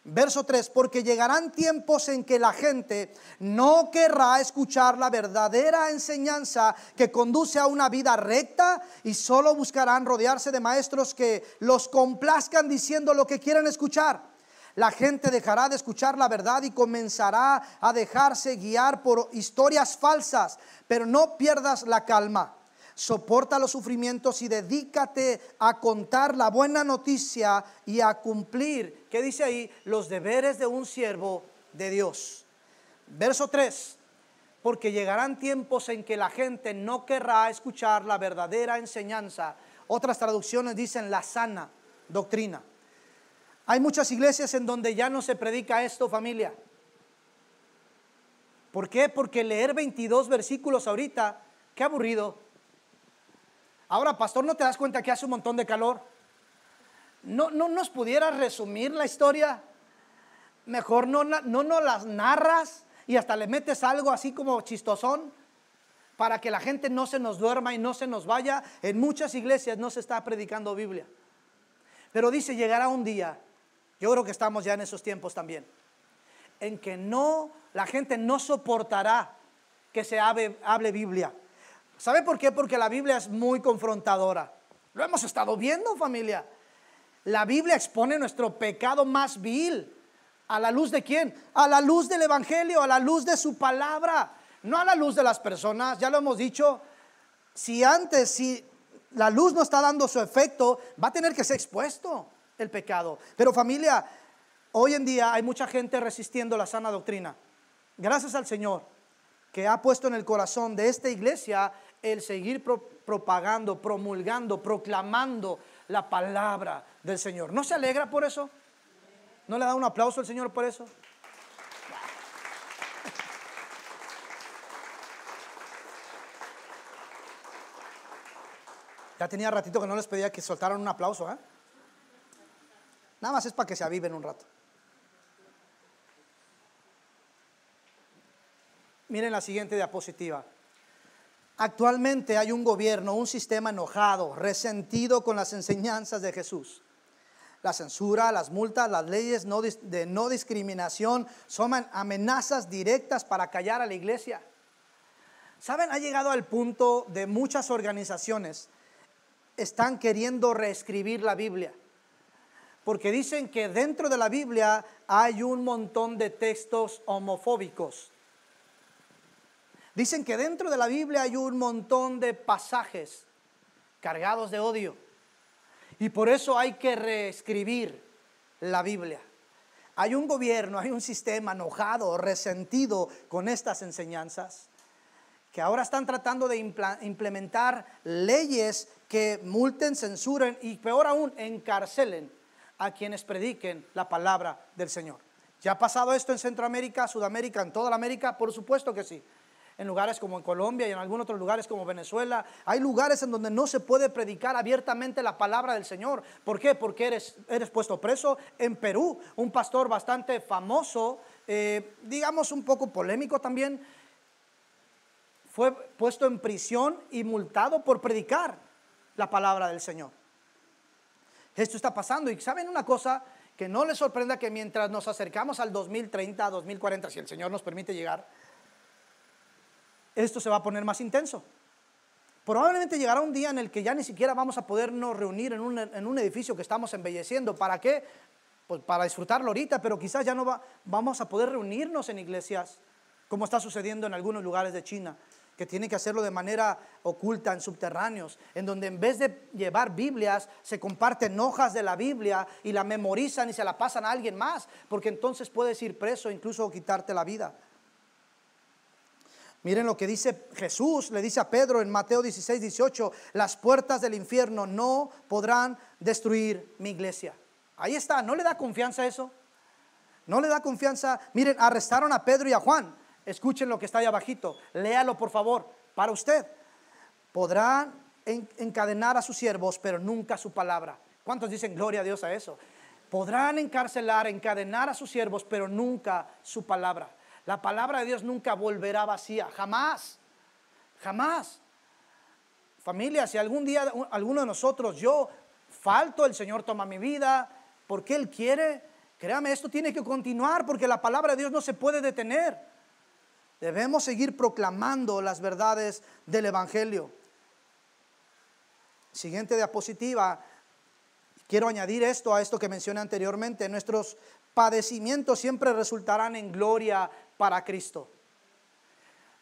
Verso 3, porque llegarán tiempos en que la gente no querrá escuchar la verdadera enseñanza que conduce a una vida recta y solo buscarán rodearse de maestros que los complazcan diciendo lo que quieren escuchar. La gente dejará de escuchar la verdad y comenzará a dejarse guiar por historias falsas, pero no pierdas la calma. Soporta los sufrimientos y dedícate a contar la buena noticia y a cumplir, ¿qué dice ahí? Los deberes de un siervo de Dios. Verso 3, porque llegarán tiempos en que la gente no querrá escuchar la verdadera enseñanza. Otras traducciones dicen la sana doctrina. Hay muchas iglesias en donde ya no se predica esto, familia. ¿Por qué? Porque leer 22 versículos ahorita, qué aburrido. Ahora, pastor, ¿no te das cuenta que hace un montón de calor? ¿No nos pudieras resumir la historia? Mejor no las narras y hasta le metes algo así como chistosón para que la gente no se nos duerma y no se nos vaya. En muchas iglesias no se está predicando Biblia. Pero dice, llegará un día, yo creo que estamos ya en esos tiempos también, en que la gente no soportará que se hable Biblia. ¿Sabe por qué? Porque la Biblia es muy confrontadora. Lo hemos estado viendo, familia. La Biblia expone nuestro pecado más vil. ¿A la luz de quién? A la luz del Evangelio, a la luz de su palabra. No a la luz de las personas, ya lo hemos dicho. Si la luz no está dando su efecto, va a tener que ser expuesto el pecado. Pero familia, hoy en día hay mucha gente resistiendo la sana doctrina. Gracias al Señor que ha puesto en el corazón de esta iglesia el seguir propagando, promulgando, proclamando la palabra del Señor. ¿No se alegra por eso? ¿No le da un aplauso al Señor por eso? Ya tenía ratito que no les pedía que soltaran un aplauso, ¿eh? Nada más es para que se aviven un rato. Miren la siguiente diapositiva. Actualmente hay un gobierno, un sistema enojado, resentido con las enseñanzas de Jesús. La censura, las multas, las leyes de no discriminación son amenazas directas para callar a la iglesia. ¿Saben? Ha llegado al punto de muchas organizaciones están queriendo reescribir la Biblia, porque dicen que dentro de la Biblia hay un montón de textos homofóbicos. Dicen que dentro de la Biblia hay un montón de pasajes cargados de odio, y por eso hay que reescribir la Biblia. Hay un gobierno, hay un sistema enojado, resentido con estas enseñanzas, que ahora están tratando de implementar leyes que multen, censuren y peor aún, encarcelen a quienes prediquen la palabra del Señor. ¿Ya ha pasado esto en Centroamérica, Sudamérica, en toda la América? Por supuesto que sí. En lugares como en Colombia y en algunos otros lugares como Venezuela, hay lugares en donde no se puede predicar abiertamente la palabra del Señor. ¿Por qué? Porque eres puesto preso. En Perú, un pastor bastante famoso, digamos un poco polémico también, fue puesto en prisión y multado por predicar la palabra del Señor. Esto está pasando, y ¿saben una cosa? Que no les sorprenda que mientras nos acercamos al 2030, 2040, si el Señor nos permite llegar, esto se va a poner más intenso. Probablemente llegará un día en el que ya ni siquiera vamos a podernos reunir en un edificio que estamos embelleciendo. ¿Para qué? Pues para disfrutarlo ahorita, pero quizás ya no vamos a poder reunirnos en iglesias, como está sucediendo en algunos lugares de China, que tienen que hacerlo de manera oculta, en subterráneos, en donde en vez de llevar Biblias, se comparten hojas de la Biblia y la memorizan y se la pasan a alguien más, porque entonces puedes ir preso, incluso quitarte la vida. Miren lo que dice Jesús, le dice a Pedro en Mateo 16, 18, las puertas del infierno no podrán destruir mi iglesia. Ahí está, ¿no le da confianza eso? ¿No le da confianza? Miren, arrestaron a Pedro y a Juan. Escuchen lo que está ahí abajito, léalo por favor, para usted. Podrán encadenar a sus siervos, pero nunca su palabra. ¿Cuántos dicen gloria a Dios a eso? Podrán encarcelar, encadenar a sus siervos, pero nunca su palabra. La palabra de Dios nunca volverá vacía, jamás, jamás. Familia, si algún día alguno de nosotros, yo falto, el Señor toma mi vida, porque Él quiere, créame, esto tiene que continuar, porque la palabra de Dios no se puede detener. Debemos seguir proclamando las verdades del Evangelio. Siguiente diapositiva. Quiero añadir esto a esto que mencioné anteriormente. Nuestros padecimientos siempre resultarán en gloria para Cristo.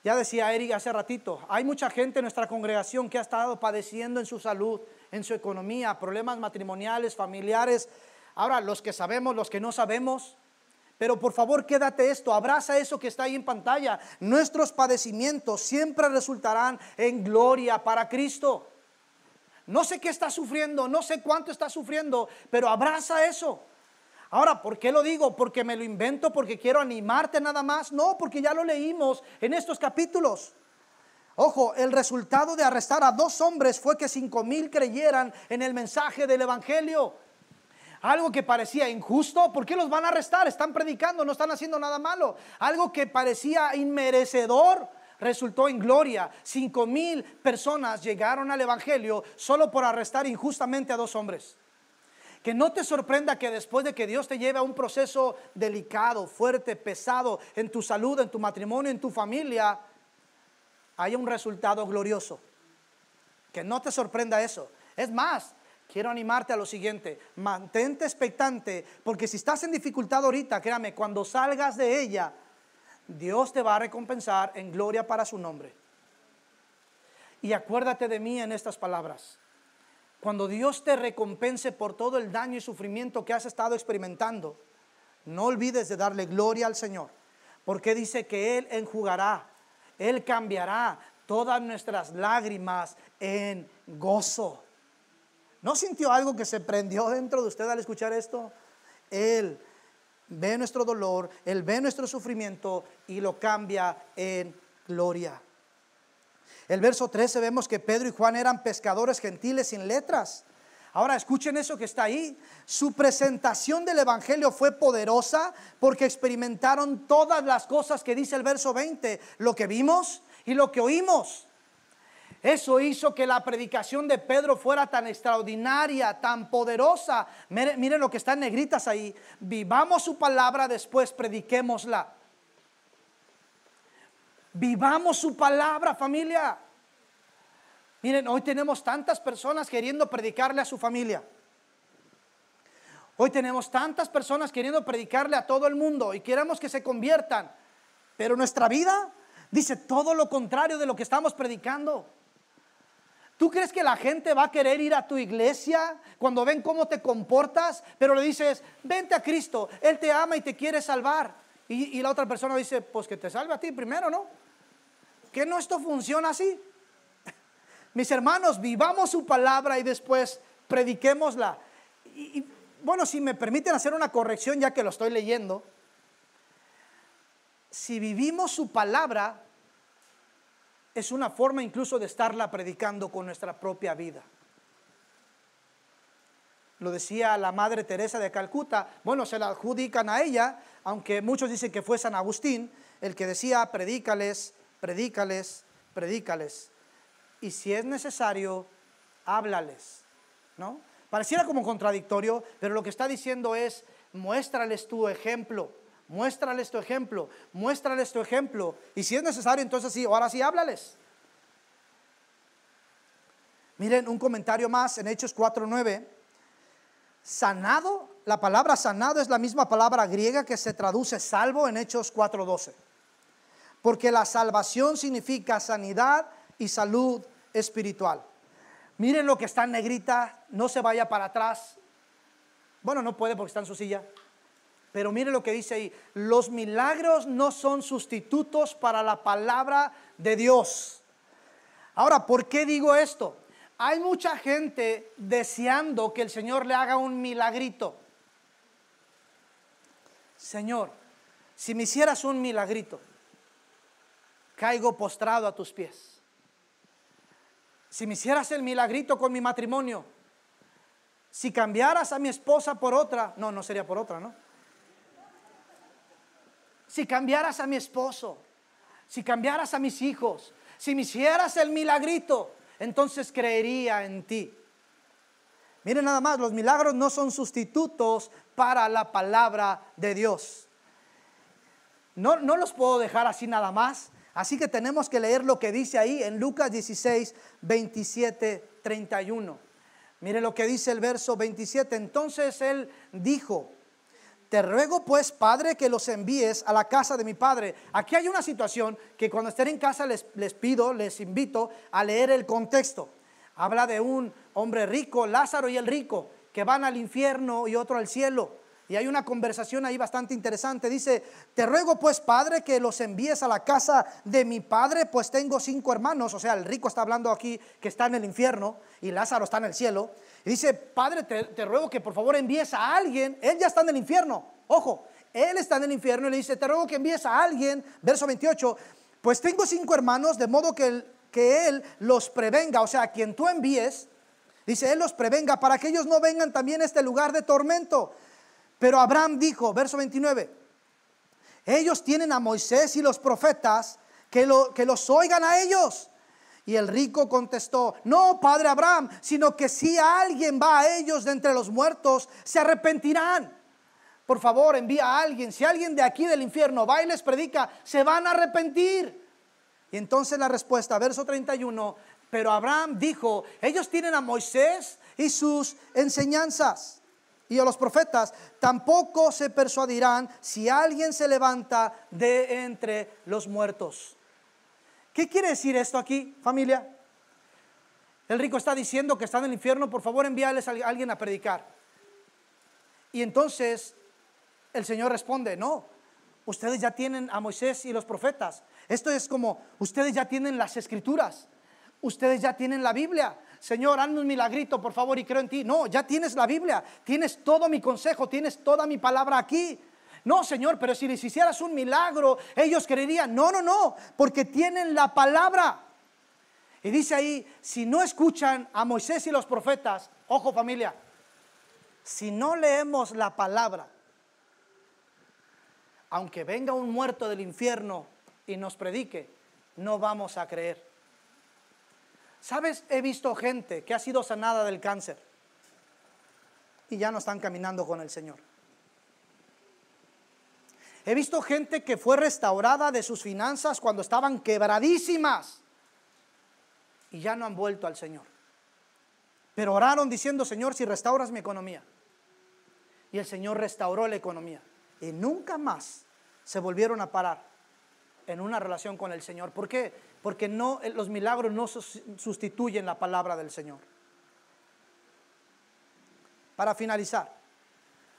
Ya decía Eric hace ratito, hay mucha gente en nuestra congregación que ha estado padeciendo en su salud, en su economía, problemas matrimoniales, familiares. Ahora, los que sabemos, los que no sabemos. Pero por favor, quédate esto, abraza eso que está ahí en pantalla. Nuestros padecimientos siempre resultarán en gloria para Cristo. No sé qué está sufriendo, no sé cuánto está sufriendo, pero abraza eso. Ahora, ¿por qué lo digo? ¿Porque me lo invento? ¿Porque quiero animarte nada más? No, porque ya lo leímos en estos capítulos. Ojo, el resultado de arrestar a 2 hombres fue que 5,000 creyeran en el mensaje del Evangelio. Algo que parecía injusto, ¿por qué los van a arrestar? Están predicando, no están haciendo nada malo. Algo que parecía inmerecedor resultó en gloria. 5,000 personas llegaron al Evangelio solo por arrestar injustamente a 2 hombres. Que no te sorprenda que después de que Dios te lleve a un proceso delicado, fuerte, pesado en tu salud, en tu matrimonio, en tu familia, haya un resultado glorioso. Que no te sorprenda eso. Es más, quiero animarte a lo siguiente, mantente expectante, porque si estás en dificultad ahorita, créame, cuando salgas de ella, Dios te va a recompensar en gloria para su nombre. Y acuérdate de mí en estas palabras. Cuando Dios te recompense por todo el daño y sufrimiento que has estado experimentando, no olvides de darle gloria al Señor, porque dice que Él enjugará, Él cambiará todas nuestras lágrimas en gozo. ¿No sintió algo que se prendió dentro de usted al escuchar esto? Él ve nuestro dolor, Él ve nuestro sufrimiento y lo cambia en gloria. El verso 13 vemos que Pedro y Juan eran pescadores gentiles sin letras. Ahora escuchen eso que está ahí. Su presentación del evangelio fue poderosa porque experimentaron todas las cosas que dice el verso 20, lo que vimos y lo que oímos. Eso hizo que la predicación de Pedro fuera tan extraordinaria, tan poderosa. Miren lo que está en negritas ahí. Vivamos su palabra, después prediquémosla. Vivamos su palabra, familia. Miren, hoy tenemos tantas personas queriendo predicarle a su familia. Hoy tenemos tantas personas queriendo predicarle a todo el mundo y queremos que se conviertan. Pero nuestra vida dice todo lo contrario de lo que estamos predicando. ¿Tú crees que la gente va a querer ir a tu iglesia cuando ven cómo te comportas? Pero le dices, vente a Cristo, Él te ama y te quiere salvar. Y la otra persona dice, pues que te salve a ti primero, ¿no? ¿Que no esto funciona así? Mis hermanos, vivamos su palabra y después prediquémosla. Y bueno, si me permiten hacer una corrección ya que lo estoy leyendo. Si vivimos su palabra, es una forma incluso de estarla predicando con nuestra propia vida. Lo decía la Madre Teresa de Calcuta. Bueno, se la adjudican a ella, aunque muchos dicen que fue San Agustín el que decía, predícales, predícales, predícales. Y si es necesario, háblales, ¿no? Pareciera como contradictorio, pero lo que está diciendo es, muéstrales tu ejemplo, muéstrales tu ejemplo, muéstrales tu ejemplo. Y si es necesario, entonces sí, ahora sí, háblales. Miren un comentario más en Hechos 4:9. Sanado, la palabra sanado es la misma palabra griega que se traduce salvo en Hechos 4:12. Porque la salvación significa sanidad y salud espiritual. Miren lo que está en negrita, no se vaya para atrás. Bueno, no puede porque está en su silla. Pero miren lo que dice ahí. Los milagros no son sustitutos para la palabra de Dios. Ahora, ¿por qué digo esto? Hay mucha gente deseando que el Señor le haga un milagrito. Señor, si me hicieras un milagrito, caigo postrado a tus pies. Si me hicieras el milagrito con mi matrimonio, si cambiaras a mi esposa por otra, no sería por otra, ¿no? Si cambiaras a mi esposo, si cambiaras a mis hijos, si me hicieras el milagrito, entonces creería en ti. Miren nada más, los milagros no son sustitutos para la palabra de Dios. No los puedo dejar así nada más. Así que tenemos que leer lo que dice ahí en Lucas 16, 27, 31. Mire lo que dice el verso 27. Entonces él dijo, te ruego pues, Padre, que los envíes a la casa de mi padre. Aquí hay una situación que cuando estén en casa les invito a leer el contexto. Habla de un hombre rico, Lázaro y el rico, que van al infierno y otro al cielo. Y hay una conversación ahí bastante interesante. Dice, te ruego pues, Padre, que los envíes a la casa de mi padre, pues tengo 5 hermanos. O sea, el rico está hablando aquí que está en el infierno y Lázaro está en el cielo. Y dice, Padre, te ruego que por favor envíes a alguien. Él ya está en el infierno. Ojo, él está en el infierno y le dice, te ruego que envíes a alguien. Verso 28, pues tengo 5 hermanos, de modo que él los prevenga. O sea, a quien tú envíes, dice, él los prevenga para que ellos no vengan también a este lugar de tormento. Pero Abraham dijo, verso 29, ellos tienen a Moisés y los profetas, que los oigan a ellos. Y el rico contestó, no, padre Abraham, sino que si alguien va a ellos de entre los muertos, se arrepentirán. Por favor, envía a alguien. Si alguien de aquí del infierno va y les predica, se van a arrepentir. Y entonces la respuesta, verso 31, pero Abraham dijo, ellos tienen a Moisés y sus enseñanzas. Y a los profetas, tampoco se persuadirán si alguien se levanta de entre los muertos. ¿Qué quiere decir esto aquí, familia? El rico está diciendo que está en el infierno, por favor envíales a alguien a predicar. Y entonces el Señor responde, no, ustedes ya tienen a Moisés y los profetas. Esto es como, ustedes ya tienen las escrituras, ustedes ya tienen la Biblia. Señor, hazme un milagrito, por favor, y creo en ti. No, ya tienes la Biblia, tienes todo mi consejo, tienes toda mi palabra aquí. No, Señor, pero si les hicieras un milagro, ellos creerían. No, no, no, porque tienen la palabra. Y dice ahí, si no escuchan a Moisés y los profetas, ojo familia, si no leemos la palabra, aunque venga un muerto del infierno y nos predique, no vamos a creer. ¿Sabes? He visto gente que ha sido sanada del cáncer y ya no están caminando con el Señor. He visto gente que fue restaurada de sus finanzas cuando estaban quebradísimas y ya no han vuelto al Señor. Pero oraron diciendo, Señor, si restauras mi economía. Y el Señor restauró la economía. Y nunca más se volvieron a parar en una relación con el Señor. ¿Por qué? Porque los milagros no sustituyen la palabra del Señor. Para finalizar,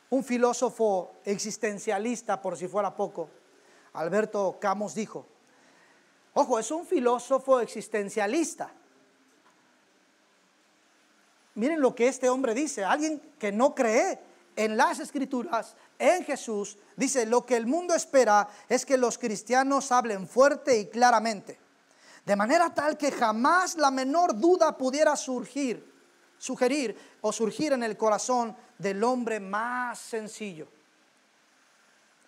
un filósofo existencialista, por si fuera poco, Alberto Camus, dijo, ojo, es un filósofo existencialista. Miren lo que este hombre dice, alguien que no cree en las Escrituras, en Jesús, dice, lo que el mundo espera es que los cristianos hablen fuerte y claramente, de manera tal que jamás la menor duda pudiera sugerir en el corazón del hombre más sencillo.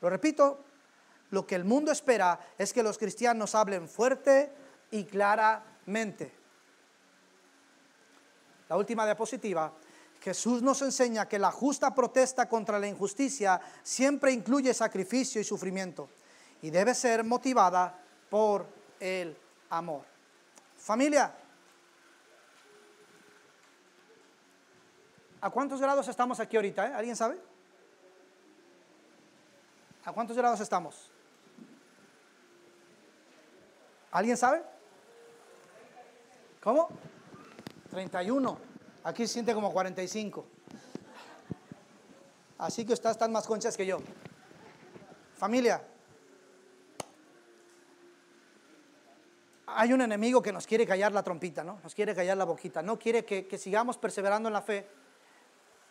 Lo repito, lo que el mundo espera es que los cristianos hablen fuerte y claramente. La última diapositiva. Jesús nos enseña que la justa protesta contra la injusticia siempre incluye sacrificio y sufrimiento y debe ser motivada por el amor. Familia, ¿a cuántos grados estamos aquí ahorita? ¿Alguien sabe? ¿A cuántos grados estamos? ¿Alguien sabe? ¿Cómo? 31. Aquí se siente como 45. Así que ustedes están más conchas que yo. Familia, hay un enemigo que nos quiere callar la trompita, ¿no? Nos quiere callar la boquita. No quiere que sigamos perseverando en la fe.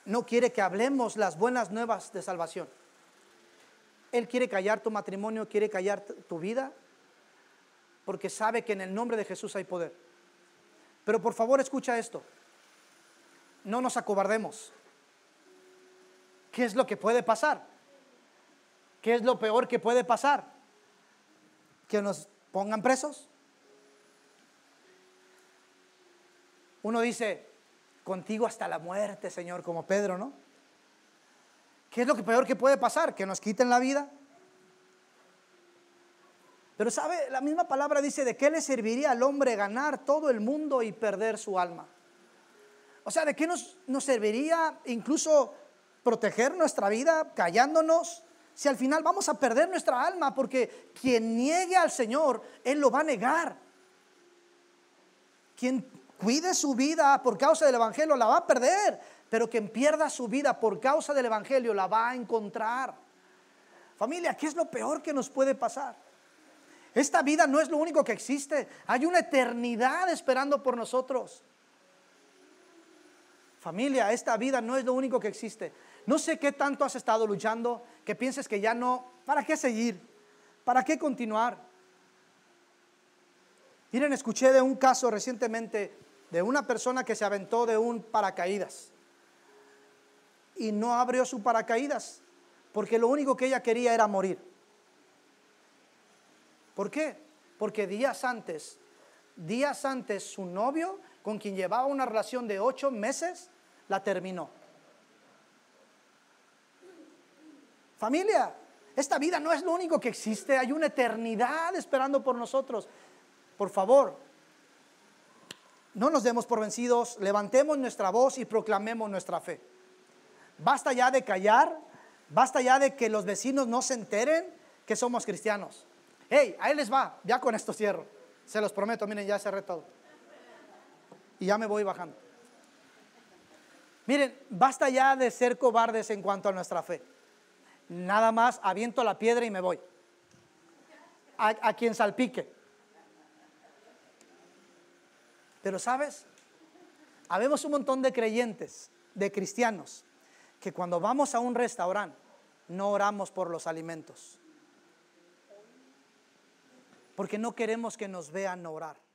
No quiere que hablemos las buenas nuevas de salvación. Él quiere callar tu matrimonio, quiere callar tu vida, porque sabe que en el nombre de Jesús hay poder. Pero por favor escucha esto. No nos acobardemos. ¿Qué es lo que puede pasar? ¿Qué es lo peor que puede pasar? ¿Que nos pongan presos? Uno dice, contigo hasta la muerte, Señor, como Pedro, ¿no? ¿Qué es lo peor que puede pasar? ¿Que nos quiten la vida? Pero sabe, la misma palabra dice, ¿de qué le serviría al hombre ganar todo el mundo y perder su alma? O sea, ¿de qué nos serviría incluso proteger nuestra vida callándonos si al final vamos a perder nuestra alma? Porque quien niegue al Señor, Él lo va a negar. Quien cuide su vida por causa del Evangelio la va a perder, pero quien pierda su vida por causa del Evangelio la va a encontrar. Familia, ¿qué es lo peor que nos puede pasar? Esta vida no es lo único que existe. Hay una eternidad esperando por nosotros. Familia, esta vida no es lo único que existe. No sé qué tanto has estado luchando, que pienses que ya no, ¿para qué seguir? ¿Para qué continuar? Miren, escuché de un caso recientemente de una persona que se aventó de un paracaídas y no abrió su paracaídas porque lo único que ella quería era morir. ¿Por qué? Porque días antes su novio, con quien llevaba una relación de 8 meses, la terminó. Familia, esta vida no es lo único que existe. Hay una eternidad esperando por nosotros. Por favor, no nos demos por vencidos. Levantemos nuestra voz y proclamemos nuestra fe. Basta ya de callar. Basta ya de que los vecinos no se enteren que somos cristianos. Hey, ahí les va. Ya con esto cierro. Se los prometo, miren, ya cerré todo. Y ya me voy bajando. Miren, basta ya de ser cobardes en cuanto a nuestra fe. Nada más aviento la piedra y me voy. A quien salpique. Pero ¿sabes? Habemos un montón de creyentes, de cristianos, que cuando vamos a un restaurante no oramos por los alimentos? Porque no queremos que nos vean orar.